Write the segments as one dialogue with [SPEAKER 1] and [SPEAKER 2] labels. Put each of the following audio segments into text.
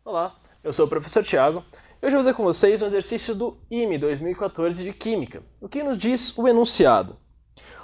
[SPEAKER 1] Olá, eu sou o professor Thiago e hoje vou fazer com vocês um exercício do IME 2014 de Química, o que nos diz o enunciado.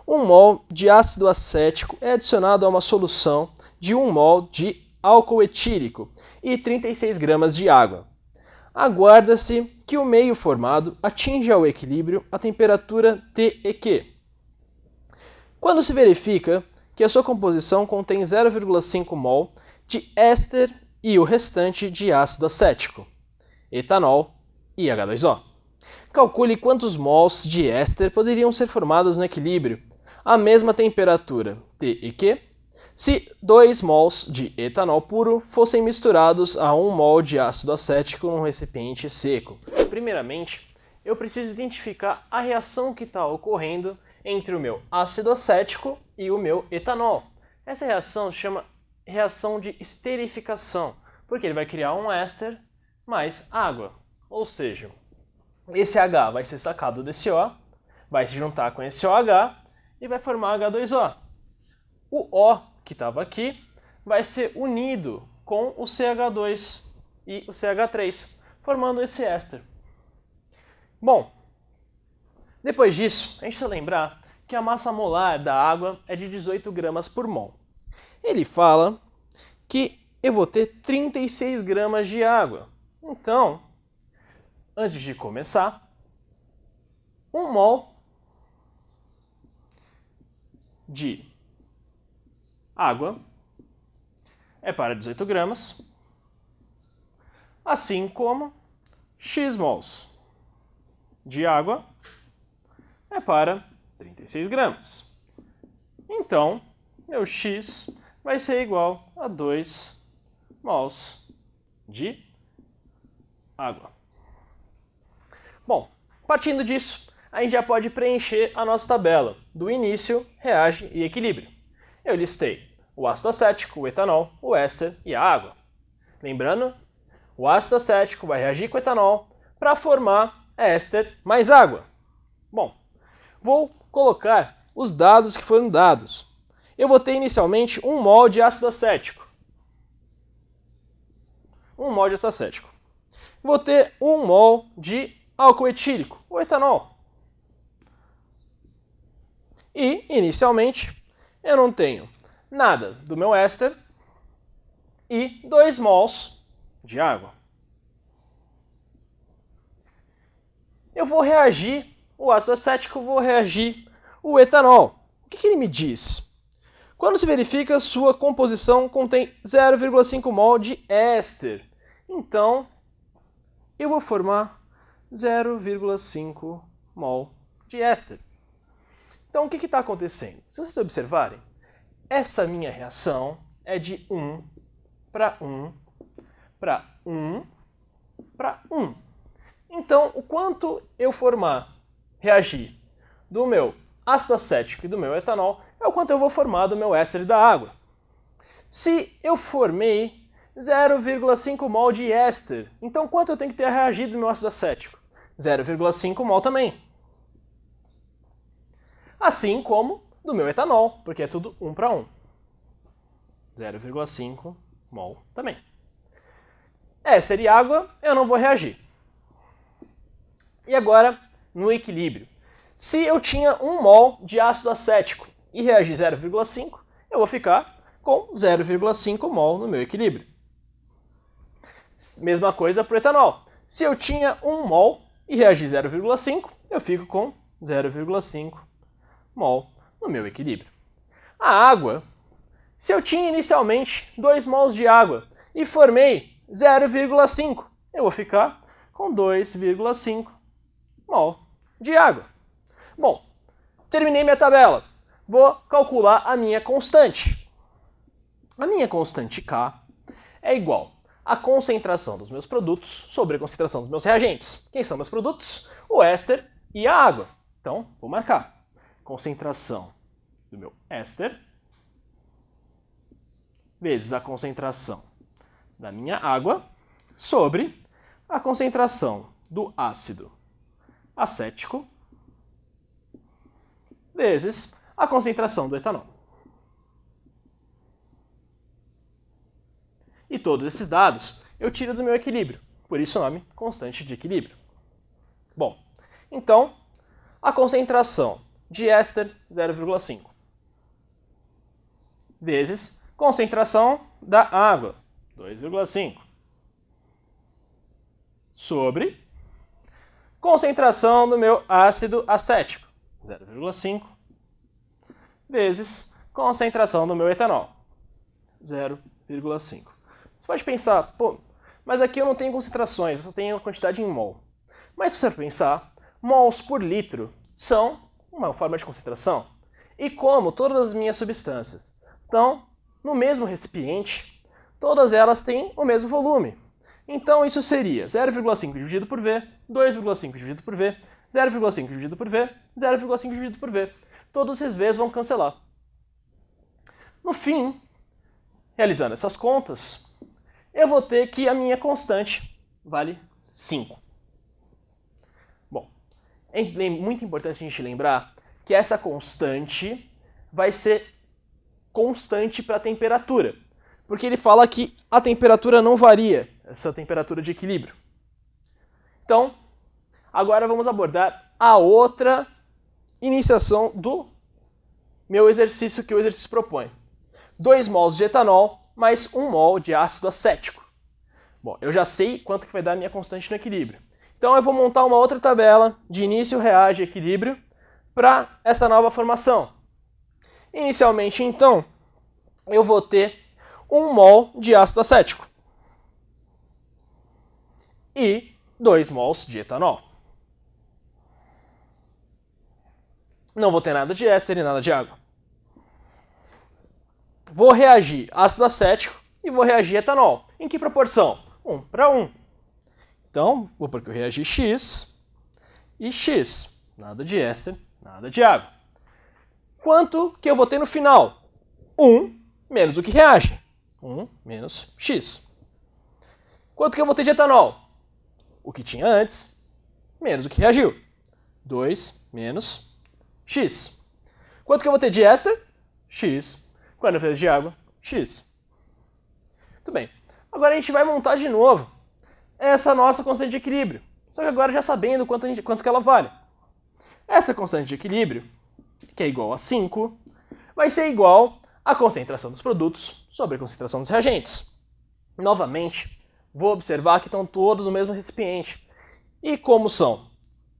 [SPEAKER 1] 1 mol de ácido acético é adicionado a uma solução de 1 mol de álcool etílico e 36 gramas de água. Aguarda-se que o meio formado atinja ao equilíbrio a temperatura T e Q. Quando se verifica que a sua composição contém 0,5 mol de éster e o restante de ácido acético, etanol e H2O. Calcule quantos mols de éster poderiam ser formados no equilíbrio à mesma temperatura T e Q se 2 mols de etanol puro fossem misturados a 1 mol de ácido acético num recipiente seco. Primeiramente, eu preciso identificar a reação que está ocorrendo entre o meu ácido acético e o meu etanol. Essa reação se chama reação de esterificação, porque ele vai criar um éster mais água. Ou seja, esse H vai ser sacado desse O, vai se juntar com esse OH e vai formar H2O. O O que estava aqui vai ser unido com o CH2 e o CH3, formando esse éster. Bom, depois disso, a gente precisa lembrar que a massa molar da água é de 18 gramas por mol. Ele fala que eu vou ter 36 gramas de água. Então, antes de começar, 1 mol de água é para 18 gramas, assim como x mols de água é para 36 gramas. Então, meu x vai ser igual a 2 mols de água. Bom, partindo disso, a gente já pode preencher a nossa tabela do início, reage e equilíbrio. Eu listei o ácido acético, o etanol, o éster e a água. Lembrando, o ácido acético vai reagir com o etanol para formar éster mais água. Bom, vou colocar os dados que foram dados. Eu vou ter inicialmente 1 mol de ácido acético. 1 mol de ácido acético. Vou ter 1 mol de álcool etílico, o etanol. E, inicialmente, eu não tenho nada do meu éster e 2 mols de água. Eu vou reagir o ácido acético, vou reagir o etanol. O que ele me diz? Quando se verifica, sua composição contém 0,5 mol de éster. Então, eu vou formar 0,5 mol de éster. Então, o que está acontecendo? Se vocês observarem, essa minha reação é de 1 para 1 para 1 para 1. Então, o quanto eu reagir do meu ácido acético e do meu etanol é o quanto eu vou formar do meu éster da água. Se eu formei 0,5 mol de éster, então quanto eu tenho que ter reagido do meu ácido acético? 0,5 mol também. Assim como do meu etanol, porque é tudo 1 para 1. 0,5 mol também. Éster e água, eu não vou reagir. E agora, no equilíbrio. Se eu tinha 1 mol de ácido acético e reagir 0,5, eu vou ficar com 0,5 mol no meu equilíbrio. Mesma coisa para o etanol. Se eu tinha 1 mol e reagir 0,5, eu fico com 0,5 mol no meu equilíbrio. A água, se eu tinha inicialmente 2 mols de água e formei 0,5, eu vou ficar com 2,5 mol de água. Bom, terminei minha tabela. Vou calcular a minha constante. A minha constante K é igual à concentração dos meus produtos sobre a concentração dos meus reagentes. Quem são meus produtos? O éster e a água. Então, vou marcar. Concentração do meu éster vezes a concentração da minha água sobre a concentração do ácido acético vezes a concentração do etanol. E todos esses dados eu tiro do meu equilíbrio, por isso o nome constante de equilíbrio. Bom, então, a concentração de éster 0,5 vezes concentração da água 2,5 sobre concentração do meu ácido acético 0,5 vezes concentração do meu etanol 0,5. Você pode pensar, pô, mas aqui eu não tenho concentrações, eu só tenho quantidade em mol. Mas se você pensar, mols por litro são uma forma de concentração. E como todas as minhas substâncias estão no mesmo recipiente, todas elas têm o mesmo volume. Então isso seria 0,5 dividido por V, 2,5 dividido por V, 0,5 dividido por V, 0,5 dividido por V. Todos esses V's vão cancelar. No fim, realizando essas contas, eu vou ter que a minha constante vale 5. Bom, é muito importante a gente lembrar que essa constante vai ser constante para a temperatura, porque ele fala que a temperatura não varia, essa temperatura de equilíbrio. Então, agora vamos abordar a outra iniciação do meu exercício que o exercício propõe. 2 mols de etanol mais 1 mol de ácido acético. Bom, eu já sei quanto que vai dar a minha constante no equilíbrio. Então eu vou montar uma outra tabela de início, reage e equilíbrio para essa nova formação. Inicialmente, então, eu vou ter 1 mol de ácido acético e 2 mols de etanol. Não vou ter nada de éster e nada de água. Vou reagir ácido acético e vou reagir etanol. Em que proporção? 1 para 1. Então, vou pôr que eu reagi X e X. Nada de éster, nada de água. Quanto que eu vou ter no final? 1 menos o que reage. 1 menos X. Quanto que eu vou ter de etanol? O que tinha antes, menos o que reagiu. 2 menos X. Quanto que eu vou ter de éster? X. Quando eu fizer de água, X. Muito bem. Agora a gente vai montar de novo essa nossa constante de equilíbrio. Só que agora já sabendo quanto que ela vale. Essa constante de equilíbrio, que é igual a 5, vai ser igual à concentração dos produtos sobre a concentração dos reagentes. Novamente, vou observar que estão todos no mesmo recipiente. E como são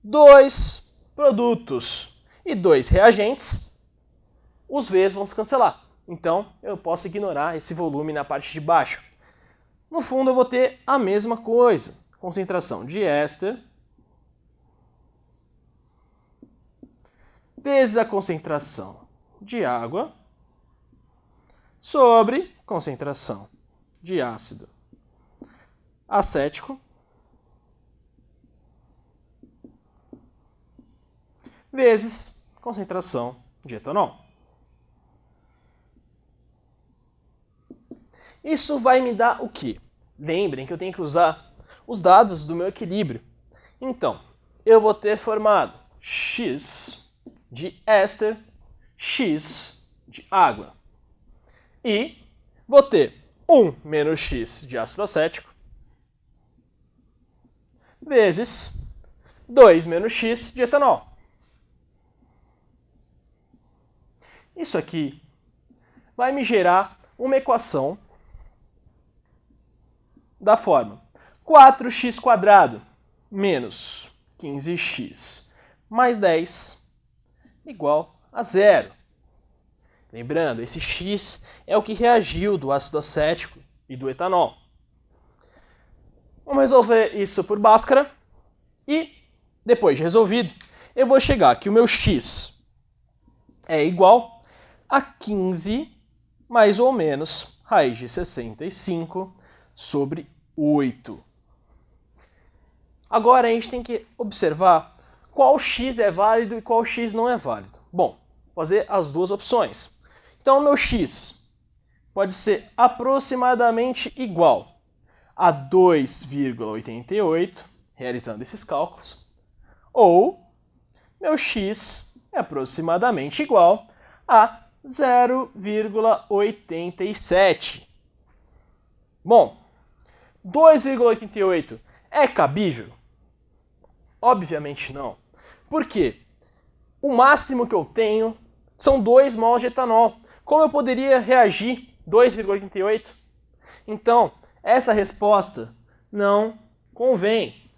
[SPEAKER 1] 2 produtos e 2 reagentes, os V's vão se cancelar. Então, eu posso ignorar esse volume na parte de baixo. No fundo, eu vou ter a mesma coisa. Concentração de éster vezes a concentração de água sobre concentração de ácido acético vezes concentração de etanol. Isso vai me dar o quê? Lembrem que eu tenho que usar os dados do meu equilíbrio. Então, eu vou ter formado X de éster, X de água. E vou ter 1 menos X de ácido acético vezes 2 menos X de etanol. Isso aqui vai me gerar uma equação da forma 4x² menos 15x mais 10 igual a 0. Lembrando, esse x é o que reagiu do ácido acético e do etanol. Vamos resolver isso por Bhaskara e, depois de resolvido, eu vou chegar que o meu x é igual a 15 mais ou menos raiz de 65 sobre 8. Agora a gente tem que observar qual x é válido e qual x não é válido. Bom, vou fazer as duas opções. Então o meu x pode ser aproximadamente igual a 2,88, realizando esses cálculos, ou meu x é aproximadamente igual a 0,87. Bom, 2,88 é cabível? Obviamente não. Por quê? O máximo que eu tenho são 2 mols de etanol. Como eu poderia reagir 2,88? Então, essa resposta não convém,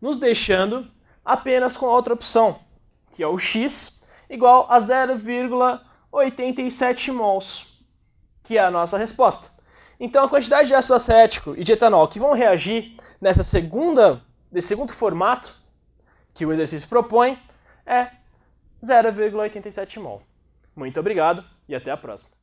[SPEAKER 1] nos deixando apenas com a outra opção, que é o X igual a 0,87 mols, que é a nossa resposta. Então, a quantidade de ácido acético e de etanol que vão reagir nesse segundo formato que o exercício propõe é 0,87 mol. Muito obrigado e até a próxima.